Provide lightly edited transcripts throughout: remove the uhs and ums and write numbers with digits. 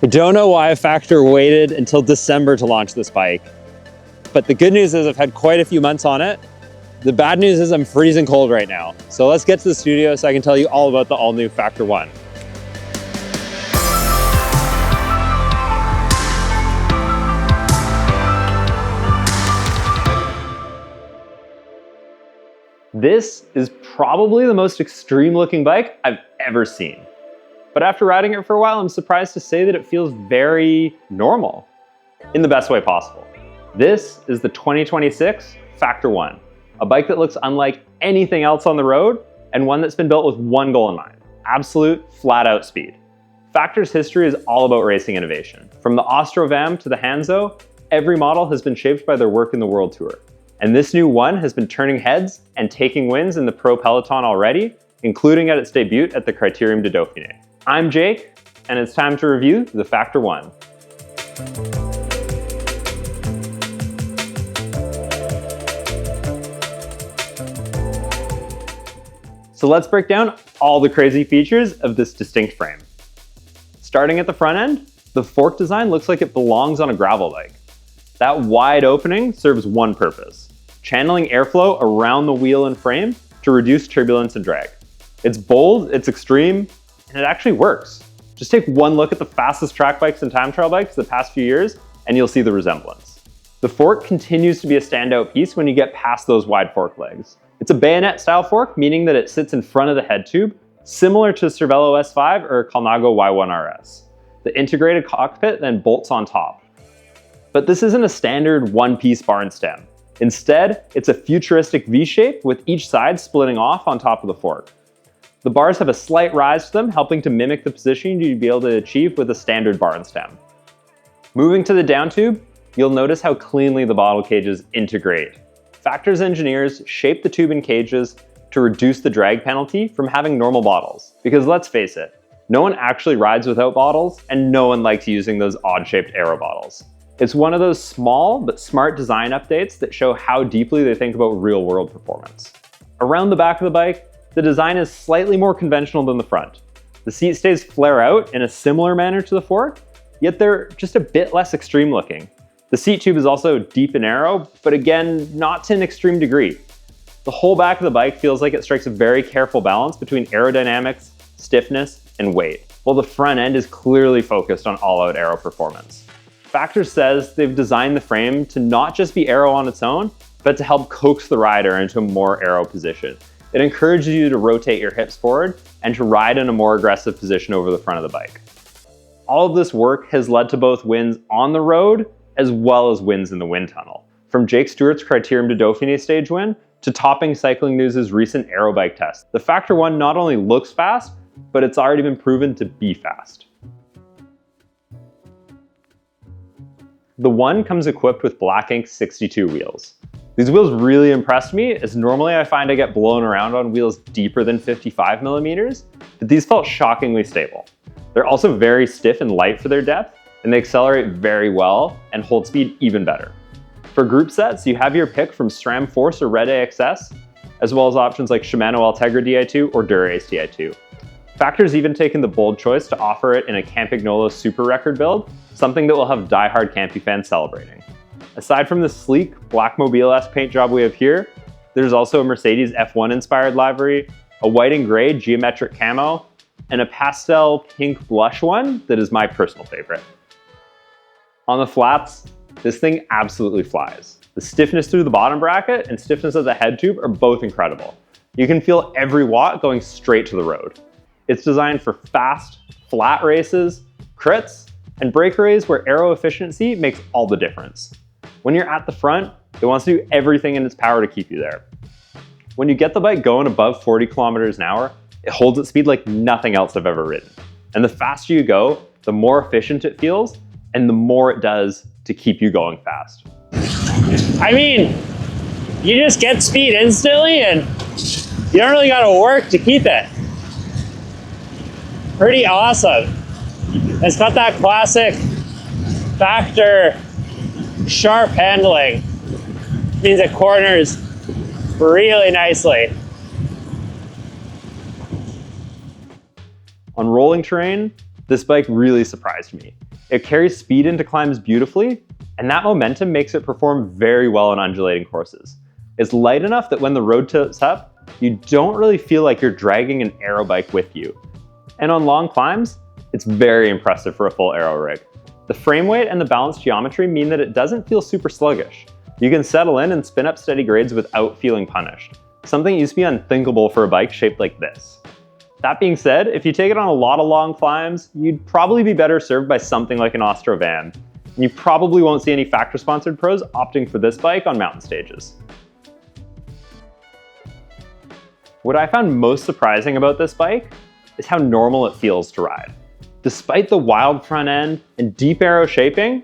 I don't know why Factor waited until December to launch this bike, but the good news is I've had quite a few months on it. The bad news is I'm freezing cold right now. So let's get to the studio so I can tell you all about the all-new Factor 1. This is probably the most extreme looking bike I've ever seen. But after riding it for a while, I'm surprised to say that it feels very normal, in the best way possible. This is the 2026 Factor 1, a bike that looks unlike anything else on the road, and one that's been built with one goal in mind: absolute, flat-out speed. Factor's history is all about racing innovation. From the Ostrovam to the Hanzo, every model has been shaped by their work in the World Tour. And this new one has been turning heads and taking wins in the pro peloton already, including at its debut at the Criterium de Dauphiné. I'm Jake, and it's time to review the Factor 1. So let's break down all the crazy features of this distinct frame. Starting at the front end, the fork design looks like it belongs on a gravel bike. That wide opening serves one purpose: channeling airflow around the wheel and frame to reduce turbulence and drag. It's bold, it's extreme, and it actually works. Just take one look at the fastest track bikes and time trial bikes the past few years, and you'll see the resemblance. The fork continues to be a standout piece when you get past those wide fork legs. It's a bayonet style fork, meaning that it sits in front of the head tube, similar to Cervelo S5 or Campagnolo Y1RS. The integrated cockpit then bolts on top. But this isn't a standard one-piece barn stem. Instead, it's a futuristic V-shape with each side splitting off on top of the fork. The bars have a slight rise to them, helping to mimic the position you'd be able to achieve with a standard barn stem. Moving to the down tube, you'll notice how cleanly the bottle cages integrate. Factor's engineers shaped the tube and cages to reduce the drag penalty from having normal bottles. Because let's face it, no one actually rides without bottles, and no one likes using those odd-shaped Aero bottles. It's one of those small but smart design updates that show how deeply they think about real-world performance. Around the back of the bike, the design is slightly more conventional than the front. The seat stays flare out in a similar manner to the fork, yet they're just a bit less extreme looking. The seat tube is also deep and narrow, but again, not to an extreme degree. The whole back of the bike feels like it strikes a very careful balance between aerodynamics, stiffness, and weight, while the front end is clearly focused on all-out aero performance. Factor says they've designed the frame to not just be aero on its own, but to help coax the rider into a more aero position. It encourages you to rotate your hips forward and to ride in a more aggressive position over the front of the bike. All of this work has led to both wins on the road as well as wins in the wind tunnel. From Jake Stewart's Criterium de Dauphiné stage win to topping Cycling News' recent aero bike test, the Factor 1 not only looks fast, but it's already been proven to be fast. The One comes equipped with Black Ink 62 wheels. These wheels really impressed me, as normally I find I get blown around on wheels deeper than 55 millimeters, but these felt shockingly stable. They're also very stiff and light for their depth, and they accelerate very well and hold speed even better. For group sets, you have your pick from SRAM Force or Red AXS, as well as options like Shimano Ultegra Di2 or Dura-Ace Di2. Factor's even taken the bold choice to offer it in a Campagnolo Super Record build, something that will have die-hard Campy fans celebrating. Aside from the sleek Black Mobile-esque paint job we have here, there's also a Mercedes F1 inspired livery, a white and gray geometric camo, and a pastel pink blush one that is my personal favorite. On the flats, this thing absolutely flies. The stiffness through the bottom bracket and stiffness of the head tube are both incredible. You can feel every watt going straight to the road. It's designed for fast, flat races, crits, and breakaways where aero efficiency makes all the difference. When you're at the front, it wants to do everything in its power to keep you there. When you get the bike going above 40 kilometers an hour, it holds its speed like nothing else I've ever ridden. And the faster you go, the more efficient it feels, and the more it does to keep you going fast. I mean, you just get speed instantly and you don't really gotta work to keep it. Pretty awesome. It's got that classic Factor sharp handling. Means it corners really nicely. On rolling terrain, this bike really surprised me. It carries speed into climbs beautifully, and that momentum makes it perform very well on undulating courses. It's light enough that when the road tilts up, you don't really feel like you're dragging an aero bike with you. And on long climbs, it's very impressive for a full aero rig. The frame weight and the balance geometry mean that it doesn't feel super sluggish. You can settle in and spin up steady grades without feeling punished, something that used to be unthinkable for a bike shaped like this. That being said, if you take it on a lot of long climbs, you'd probably be better served by something like an Ostro van. And you probably won't see any factory-sponsored pros opting for this bike on mountain stages. What I found most surprising about this bike is how normal it feels to ride. Despite the wild front end and deep aero shaping,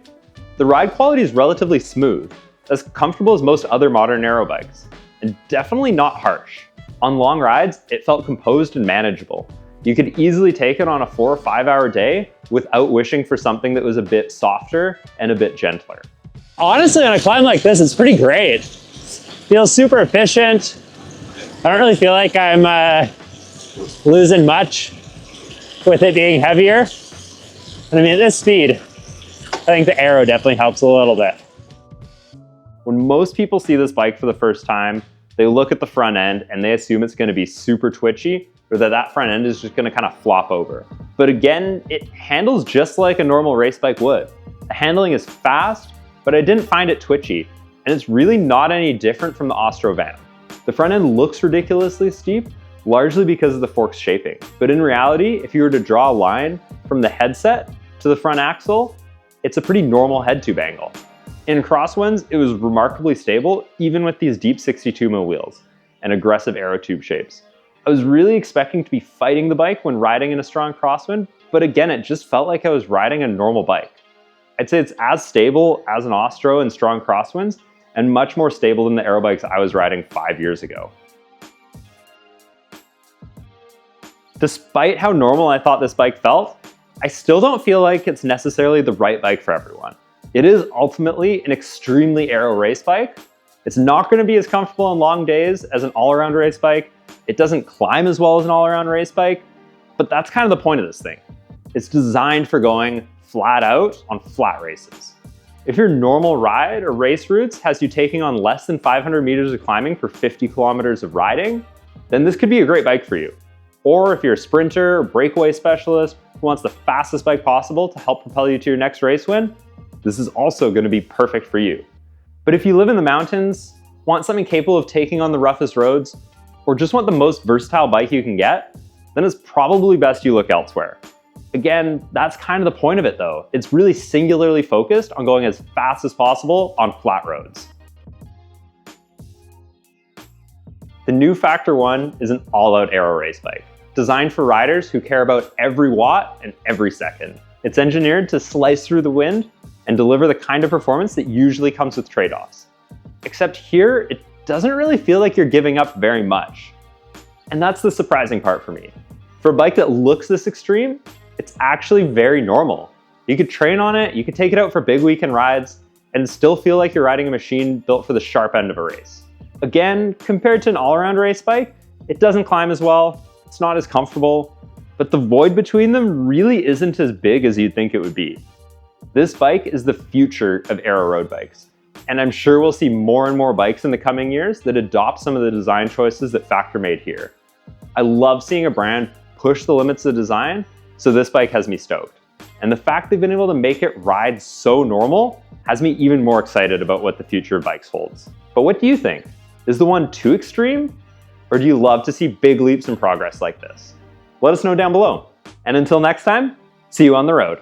the ride quality is relatively smooth, as comfortable as most other modern aero bikes, and definitely not harsh. On long rides, it felt composed and manageable. You could easily take it on a 4 or 5 hour day without wishing for something that was a bit softer and a bit gentler. Honestly, on a climb like this, it's pretty great. Feels super efficient. I don't really feel like I'm losing much with it being heavier. And I mean, at this speed, I think the Aero definitely helps a little bit. When most people see this bike for the first time, they look at the front end and they assume it's going to be super twitchy, or that front end is just going to kind of flop over. But again, it handles just like a normal race bike would. The handling is fast, but I didn't find it twitchy, and it's really not any different from the Ostro van. The front end looks ridiculously steep, largely because of the fork's shaping. But in reality, if you were to draw a line from the headset to the front axle, it's a pretty normal head tube angle. In Crosswinds, it was remarkably stable, even with these deep 62mm wheels and aggressive aero tube shapes. I was really expecting to be fighting the bike when riding in a strong crosswind, but again, it just felt like I was riding a normal bike. I'd say it's as stable as an Ostro in strong crosswinds, and much more stable than the aero bikes I was riding 5 years ago. Despite how normal I thought this bike felt, I still don't feel like it's necessarily the right bike for everyone. It is ultimately an extremely aero race bike. It's not going to be as comfortable on long days as an all-around race bike. It doesn't climb as well as an all-around race bike, but that's kind of the point of this thing. It's designed for going flat out on flat races. If your normal ride or race routes has you taking on less than 500 meters of climbing for 50 kilometers of riding, then this could be a great bike for you. Or if you're a sprinter or breakaway specialist who wants the fastest bike possible to help propel you to your next race win, this is also going to be perfect for you. But if you live in the mountains, want something capable of taking on the roughest roads, or just want the most versatile bike you can get, then it's probably best you look elsewhere. Again, that's kind of the point of it though. It's really singularly focused on going as fast as possible on flat roads. The new Factor 1 is an all-out aero race bike, designed for riders who care about every watt and every second. It's engineered to slice through the wind and deliver the kind of performance that usually comes with trade-offs. Except here, it doesn't really feel like you're giving up very much. And that's the surprising part for me. For a bike that looks this extreme, it's actually very normal. You could train on it, you could take it out for big weekend rides, and still feel like you're riding a machine built for the sharp end of a race. Again, compared to an all-around race bike, it doesn't climb as well, it's not as comfortable, but the void between them really isn't as big as you'd think it would be. This bike is the future of aero road bikes, and I'm sure we'll see more and more bikes in the coming years that adopt some of the design choices that Factor made here. I love seeing a brand push the limits of design, so this bike has me stoked. And the fact they've been able to make it ride so normal has me even more excited about what the future of bikes holds. But what do you think? Is the one too extreme? Or do you love to see big leaps in progress like this? Let us know down below. And until next time, see you on the road.